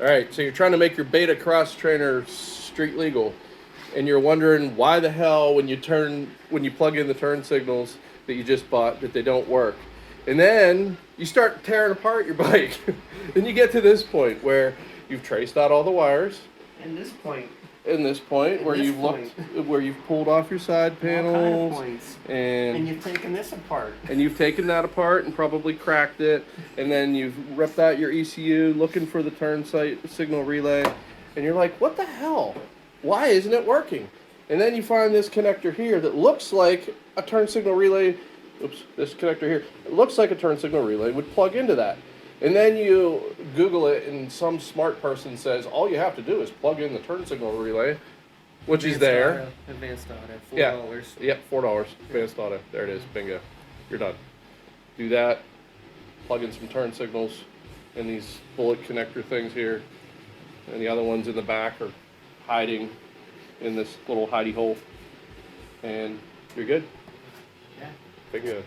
All right, so you're trying to make your beta cross trainer street legal, and you're wondering why the hell when you plug in the turn signals that you just bought that they don't work. And then you start tearing apart your bike. Then you get to this point where you've traced out all the wires. And this point. In this point where you've where you've pulled off your side panels, all kind of points. and you've taken this apart. And you've taken that apart and probably cracked it, and then you've ripped out your ECU looking for the turn signal relay, and you're like, what the hell? Why isn't it working? And then you find this connector here that looks like a turn signal relay. Oops, this connector here. It looks like a turn signal relay would plug into that. And then you Google it, and some smart person says all you have to do is plug in the turn signal relay, which is there. Advanced auto, $4. Yeah, $4. Advanced auto. There it is. Bingo. You're done. Do that. Plug in some turn signals and these bullet connector things here. And the other ones in the back are hiding in this little hidey hole. And you're good. Yeah. Bingo.